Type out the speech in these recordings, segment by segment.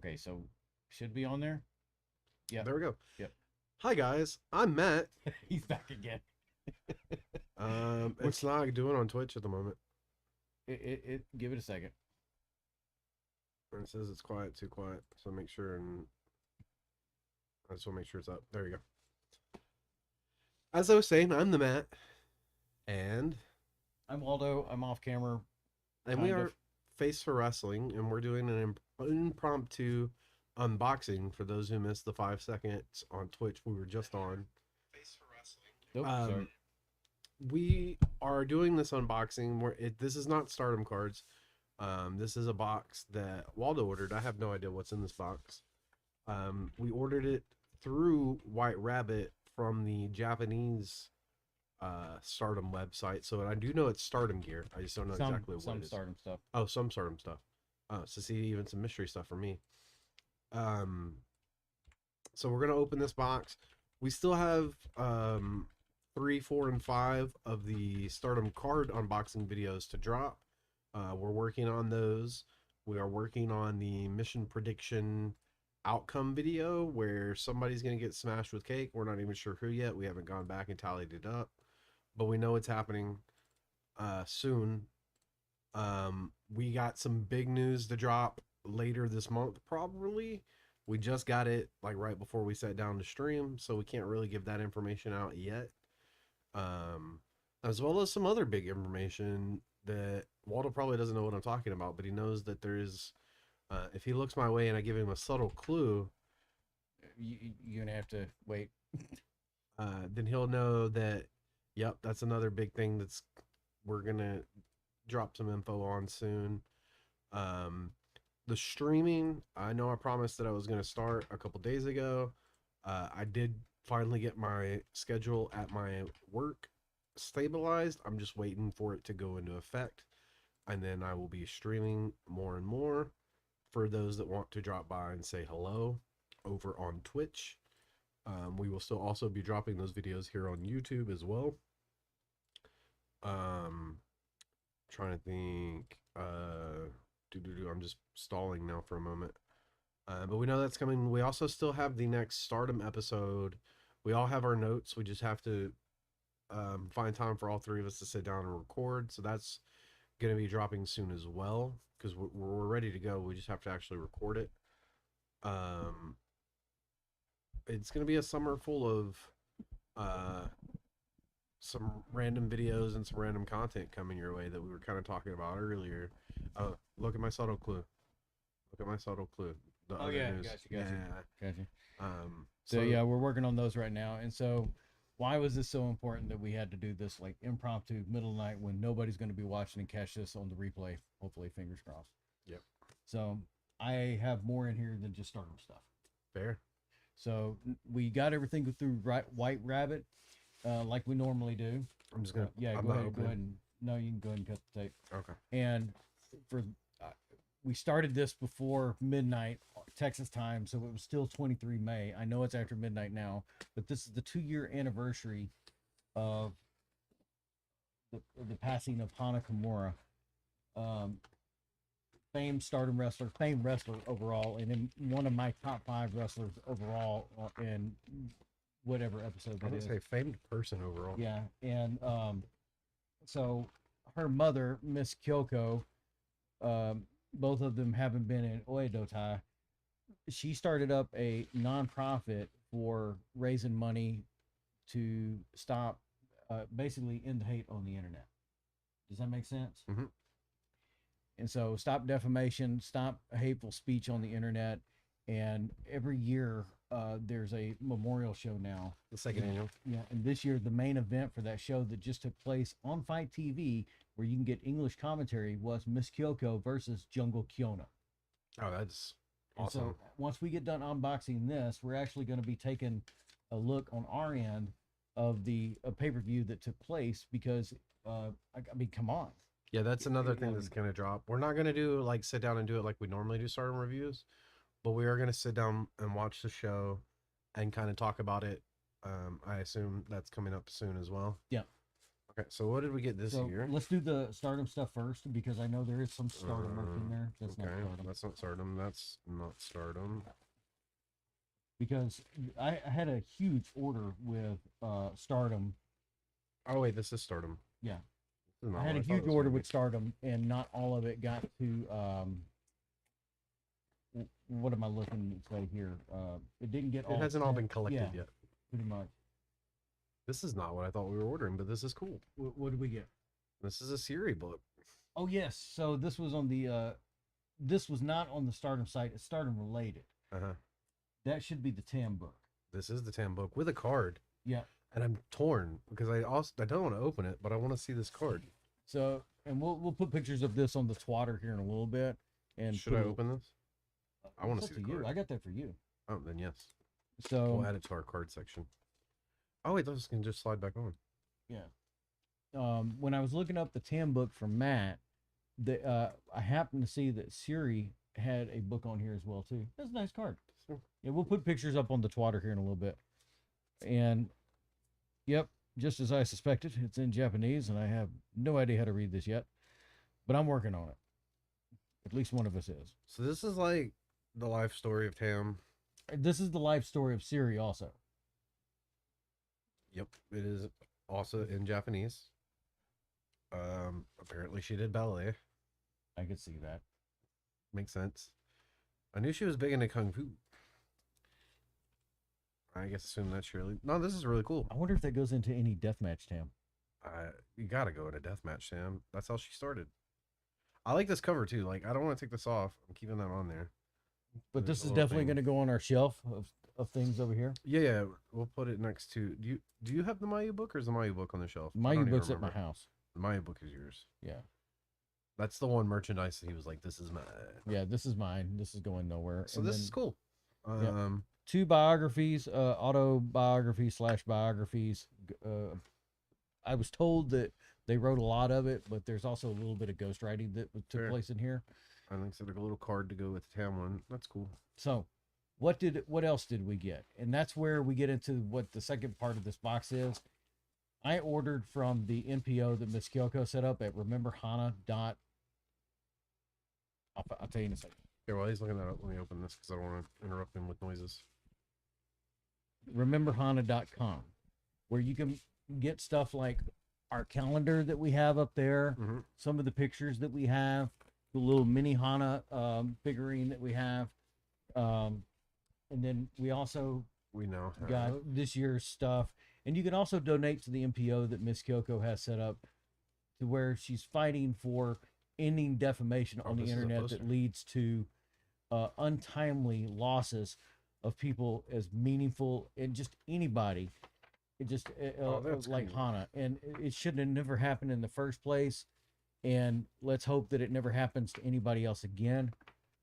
Okay, so should be on there. Yeah. There we go. Yep. Hi guys, I'm Matt. He's back again. It's not doing on Twitch at the moment. Give it a second. It says it's quiet, too quiet. So make sure and I just want to make sure it's up. There you go. As I was saying, I'm the Matt, and I'm Waldo. I'm off camera. we are Face4Wrestling, and we're doing an impromptu unboxing for those who missed the 5 seconds on Twitch we were just on. Nope, sorry. We are doing this unboxing where this is not Stardom cards. This is a box that Waldo ordered. I have no idea what's in this box. We ordered it through White Rabbit from the Japanese Stardom website. So I do know it's Stardom gear. I just don't know exactly what it is. Some Stardom stuff. Oh, some Stardom stuff. So see, even some mystery stuff for me. So we're gonna open this box. We still have 3, 4, and 5 of the Stardom card unboxing videos to drop. We're working on those. We are working on the mission prediction outcome video where somebody's going to get smashed with cake. We're not even sure who yet. We haven't gone back and tallied it up, but we know it's happening soon. We got some big news to drop later this month, probably. We just got it like right before we sat down to stream, so we can't really give that information out yet. As well as some other big information that Waldo probably doesn't know what I'm talking about, but he knows that there's if he looks my way and I give him a subtle clue, you're gonna have to wait. Then he'll know that, yep, that's another big thing we're gonna drop some info on soon. The streaming, I know I promised that I was gonna start a couple days ago. I did finally get my schedule at my work stabilized. I'm just waiting for it to go into effect, and then I will be streaming more and more for those that want to drop by and say hello over on Twitch. We will still also be dropping those videos here on YouTube as well. Trying to think. I'm just stalling now for a moment. But we know that's coming. We also still have the next Stardom episode. We all have our notes. We just have to find time for all 3 of us to sit down and record. So that's going to be dropping soon as well, because we're ready to go. We just have to actually record it. It's going to be a summer full of some random videos and some random content coming your way that we were kind of talking about earlier. Look at my subtle clue. Look at my subtle clue. The other news. Gotcha. So yeah, we're working on those right now. And so why was this so important that we had to do this like impromptu middle of the night when nobody's going to be watching and catch this on the replay? Hopefully, fingers crossed. Yep. So I have more in here than just Stardom stuff. Fair. So we got everything through White Rabbit, like we normally do. I'm just gonna. Go ahead. And, no, you can go ahead and cut the tape. Okay. And for we started this before midnight Texas time, so it was still 23 May. I know it's after midnight now, but this is the 2-year anniversary of the passing of Hana Kimura, famed Stardom wrestler, famed wrestler overall, and in one of my top 5 wrestlers overall in whatever episode that is. I would say famed person overall. Yeah, and so her mother, Miss Kyoko, both of them having been in Oedotai, she started up a nonprofit for raising money to stop, basically end hate on the internet. Does that make sense? Mm-hmm. And so stop defamation, stop hateful speech on the internet. And every year there's a memorial show now. The second annual. Yeah, and this year the main event for that show that just took place on Fight TV, where you can get English commentary, was Miss Kyoko versus Jungle Kiona. Oh, that's awesome. So once we get done unboxing this, we're actually going to be taking a look on our end of the pay-per-view that took place, because I mean, come on. Yeah, that's another thing that's going to drop. We're not going to do like sit down and do it like we normally do Stardom reviews, but we are going to sit down and watch the show and kind of talk about it. I assume that's coming up soon as well. Yeah. Okay, so what did we get this So year? let's do the Stardom stuff first because I know there is some Stardom work in there. That's Okay, not Stardom. that's not Stardom. That's not Stardom. Because I had a huge order with Stardom. Oh wait, this is Stardom. Yeah, This is not I had what a thought it huge was order gonna with Stardom, and not all of it got to. What am I looking to say here? It didn't get be. all. It hasn't all sent. been collected Yeah, yet. pretty much. This is not what I thought we were ordering, but this is cool. What did we get? This is a Siri book. Oh yes, so this was on the. This was not on the Stardom site. It's Stardom related. Uh-huh. That should be the TAM book. This is the TAM book with a card. Yeah. And I'm torn because I don't want to open it, but I want to see this card. So, and we'll put pictures of this on the Twatter here in a little bit. And should I open this? I want to it's see up the to you. card. I got that for you. Oh, then yes. So We'll add it to our card section. Oh wait, those can just slide back on. yeah. When I was looking up the TAM book from Matt, I happened to see that Siri had a book on here as well too. That's a nice card. Yeah, we'll put pictures up on the Twatter here in a little bit. And yep, just as I suspected, it's in Japanese, and I have no idea how to read this yet, but I'm working on it. At least one of us is. So this is like the life story of Tam. This is the life story of Siri also. Yep, it is also in Japanese. Apparently she did ballet. I could see that. Makes sense. I knew she was big into kung fu. I guess assume that's really no. This is really cool. I wonder if that goes into any deathmatch, Tam. You gotta go in a deathmatch, Sam. That's how she started. I like this cover too. Like I don't want to take this off. I'm keeping that on there. But There's this a is little definitely thing. going to go on our shelf of things over here. Yeah. We'll put it next to. Do you have the Mayu book or is the Mayu book on the shelf? I My don't even book's at my remember. house. The Mayu book is yours. Yeah. That's the one merchandise that he was like, "This is mine." Yeah, this is mine. This is going nowhere. So And this then is cool. Yep. 2 biographies, autobiographies / biographies. I was told that they wrote a lot of it, but there's also a little bit of ghostwriting that took Fair. place in here. I think so. Like a little card to go with the Tam one. That's cool. So, what else did we get? And that's where we get into what the second part of this box is. I ordered from the NPO that Miss Kyoko set up at rememberhana. I'll tell you in a second. Yeah, while he's looking that up, let me open this because I don't want to interrupt him with noises. rememberhana.com, where you can get stuff like our calendar that we have up there, Mm-hmm. some of the pictures that we have, the little mini Hana figurine that we have, and then we also We now have. got this year's stuff. And you can also donate to the MPO that Miss Kyoko has set up, to where she's fighting for ending defamation on the this is a internet poster. that leads to untimely losses of people as meaningful and just anybody. It just that's like cool. Hana, and it shouldn't have never happened in the first place. And let's hope that it never happens to anybody else again.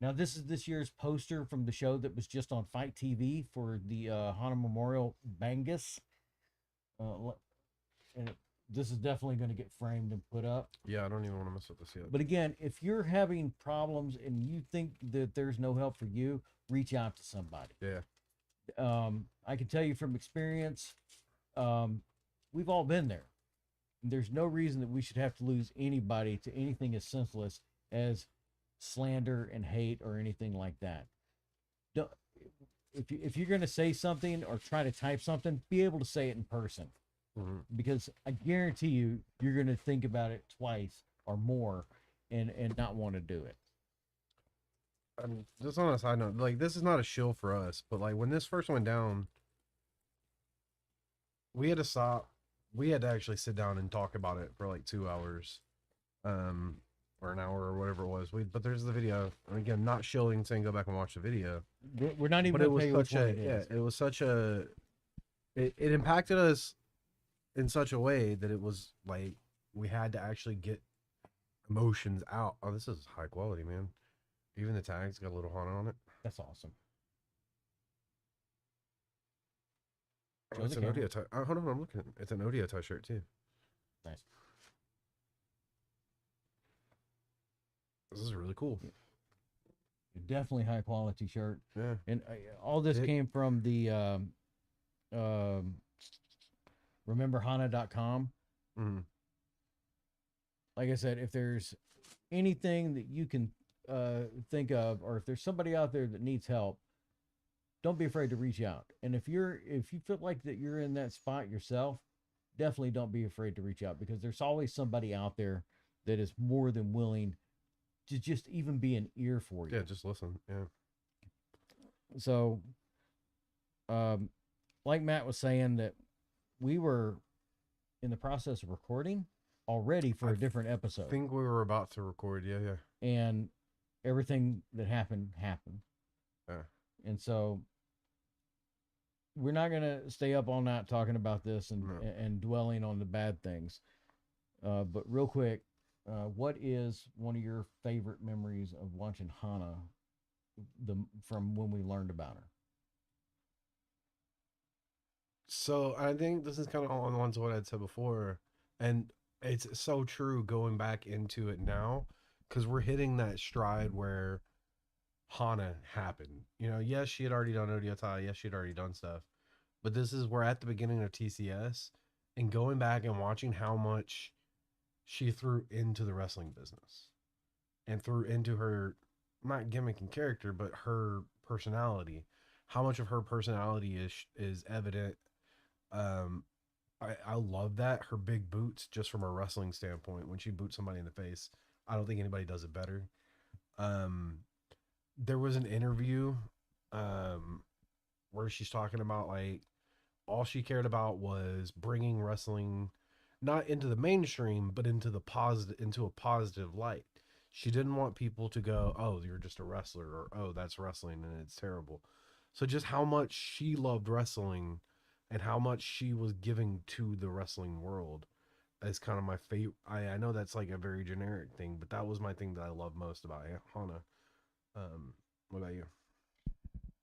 Now, this is this year's poster from the show that was just on Fight TV for the Hana Memorial Bangus. And this is definitely going to get framed and put up. Yeah, I don't even want to mess with this yet. But again, if you're having problems and you think that there's no help for you, reach out to somebody. Yeah. I can tell you from experience, we've all been there. There's no reason that we should have to lose anybody to anything as senseless as slander and hate or anything like that. Don't, if you're going to say something or try to type something, be able to say it in person. Mm-hmm. Because I guarantee you, you're going to think about it twice or more and not want to do it. Just on a side note, like this is not a shill for us, but like when this first went down, we had to stop. We had to actually sit down and talk about it for like 2 hours, or an hour or whatever it was. But there's the video. And again, not shilling, saying go back and watch the video. We're not even But it going was to tell you which such one a it is. it was such a it impacted us in such a way that it was like we had to actually get emotions out. Oh, this is high quality, man. Even the tags got a little Hana on it. That's awesome. Oh, Show it's the an camera. Odio tie. Oh, hold on, I'm looking. It's an Odio tie shirt too. Nice. This is really cool. Definitely high quality shirt. Yeah. And all this It- came from the rememberhana.com. Mm-hmm. like I said, if there's anything that you can think of, or if there's somebody out there that needs help, don't be afraid to reach out. And if you feel like that you're in that spot yourself, definitely don't be afraid to reach out, because there's always somebody out there that is more than willing to just even be an ear for you. Yeah, just listen. Yeah. So, like Matt was saying, that we were in the process of recording already for a different I episode, think we were about to record. Yeah, yeah. and everything that happened. Yeah. And so we're not gonna stay up all night talking about this and No. and dwelling on the bad things. But real quick, what is one of your favorite memories of watching Hana, from when we learned about her? So I think this is kind of on lines to what I'd said before, and it's so true going back into it now, because we're hitting that stride where Hana happened. You know, yes, she had already done ODI, yes, she had already done stuff, but this is we're at the beginning of TCS, and going back and watching how much she threw into the wrestling business and threw into her, not gimmick and character, but her personality. How much of her personality is evident. um I love that. Her big boots, just from a wrestling standpoint, when she boots somebody in the face, I don't think anybody does it better. um there was an interview um where she's talking about, like, all she cared about was bringing wrestling not into the mainstream, but into a positive light. She didn't want people to go, "Oh, you're just a wrestler," or, "Oh, that's wrestling and it's terrible." So just how much she loved wrestling and how much she was giving to the wrestling world is kind of my favorite. I know that's like a very generic thing, but that was my thing that I love most about Hana. What about you?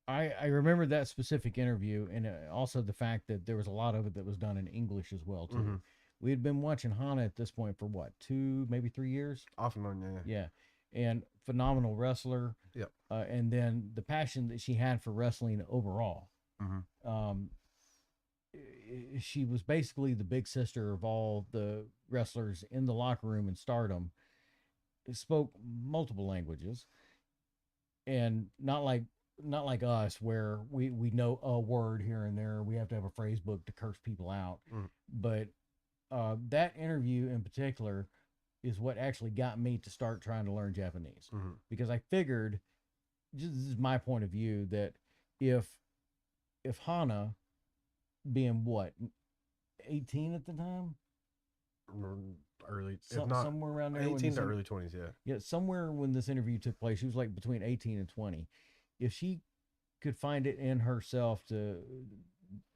I remember that specific interview, and also the fact that there was a lot of it that was done in English as well too. Mm-hmm. We had been watching Hana at this point for what, 2 maybe 3 years? Off and on, yeah. Yeah, and phenomenal wrestler. Yep. And then the passion that she had for wrestling overall. Mm-hmm. Um, she was basically the big sister of all the wrestlers in the locker room in Stardom. Spoke multiple languages, and not like us, where we know a word here and there. We have to have a phrase book to curse people out. Mm. But that interview in particular is what actually got me to start trying to learn Japanese, Mm-hmm. because I figured, this is my point of view, that if Hana, being what, 18 at the time, Early, if not somewhere around there, 18 to early 20s, yeah. Yeah, somewhere when this interview took place, she was like between 18 and 20. If she could find it in herself to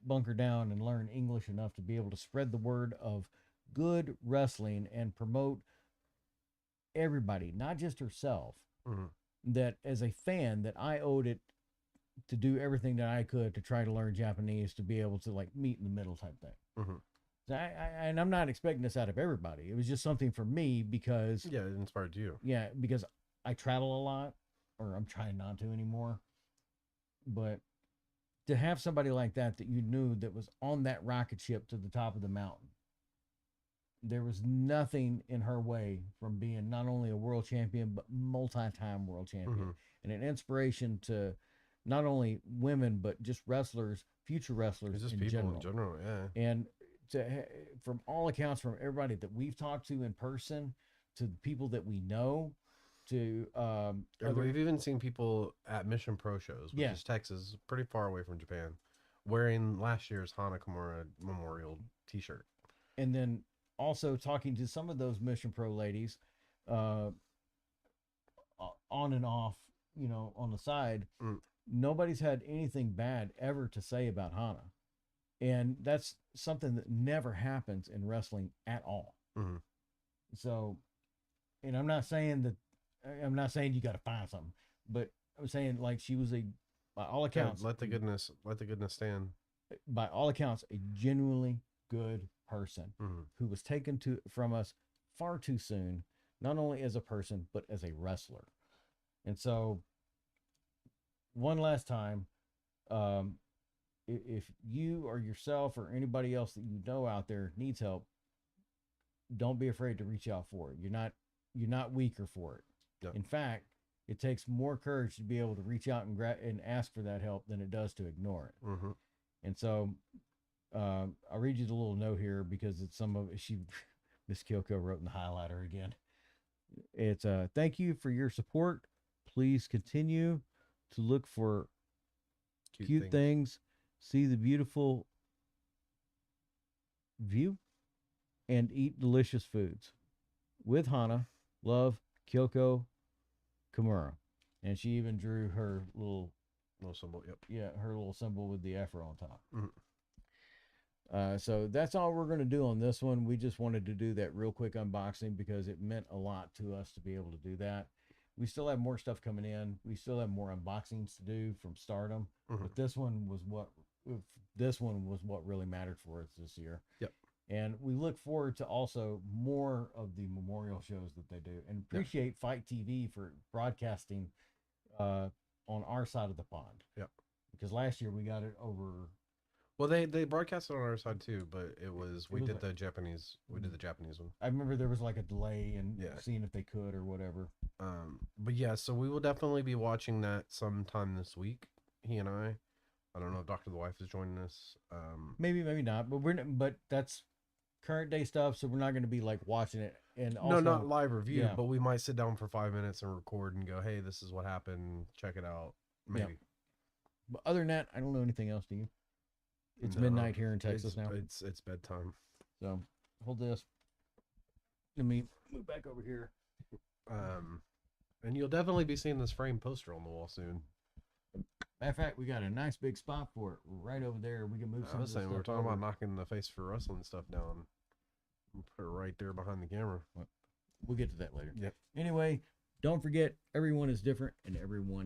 bunker down and learn English enough to be able to spread the word of good wrestling and promote everybody, not just herself, Mm-hmm. that as a fan, that I owed it to do everything that I could to try to learn Japanese, to be able to like meet in the middle type thing. Mm-hmm. And I'm not expecting this out of everybody. It was just something for me, because Yeah, it inspired you. yeah, because I travel a lot, or I'm trying not to anymore. But to have somebody like that you knew that was on that rocket ship to the top of the mountain, there was nothing in her way from being not only a world champion, but multi-time world champion, Mm-hmm. and an inspiration to not only women, but just wrestlers, future wrestlers It's just in people general. in general, yeah. And from all accounts, from everybody that we've talked to in person, to the people that we know, to We've even seen people at Mission Pro shows, which is Texas, pretty far away from Japan, wearing last year's Hana Kimura Memorial T-shirt. And then also talking to some of those Mission Pro ladies, on and off, on the side. Mm. Nobody's had anything bad ever to say about Hana, and that's something that never happens in wrestling at all. Mm-hmm. So, and I'm not saying you got to find something, but I'm saying, like, she was by all accounts, let the goodness stand. By all accounts, a genuinely good person, Mm-hmm. who was taken from us far too soon, not only as a person, but as a wrestler. And so, one last time, if you or yourself or anybody else that you know out there needs help, don't be afraid to reach out for it. You're not weaker for it. Yep. In fact, it takes more courage to be able to reach out and ask for that help than it does to ignore it. Mm-hmm. And so, I'll read you the little note here because it's some of she, Miss Kyoko wrote in the highlighter again. It's thank you for your support. Please continue to look for cute things, see the beautiful view, and eat delicious foods. With Hana, love, Kyoko Kimura. And she even drew her little symbol. Yep. Yeah, her little symbol with the afro on top. Mm-hmm. So that's all we're going to do on this one. We just wanted to do that real quick unboxing because it meant a lot to us to be able to do that. We still have more stuff coming in. We still have more unboxings to do from Stardom. Mm-hmm. But this one was what really mattered for us this year. Yep. And we look forward to also more of the memorial shows that they do, and appreciate Fight TV for broadcasting on our side of the pond. Yep. Because last year we got it over. Well, they broadcasted on our side too, but we did like, the Japanese one. I remember there was like a delay in Yeah. seeing if they could or whatever. But yeah, so we will definitely be watching that sometime this week. He and I don't know if Dr. the Wife is joining us. Maybe not, but that's current day stuff, so we're not going to be like watching it. And also, no, not live review, yeah. but we might sit down for 5 minutes and record and go, hey, this is what happened. Check it out. Maybe. Yeah. But other than that, I don't know anything else. Do you? It's No, midnight here in Texas now. It's bedtime. So hold this. Let me move back over here. And you'll definitely be seeing this frame poster on the wall soon. Matter of fact, we got a nice big spot for it right over there. We can move some. I was of this saying we were stuff talking over. about knocking the Face4Wrestling stuff down. We'll put it right there behind the camera. We'll get to that later. Yep. Anyway, don't forget, everyone is different and everyone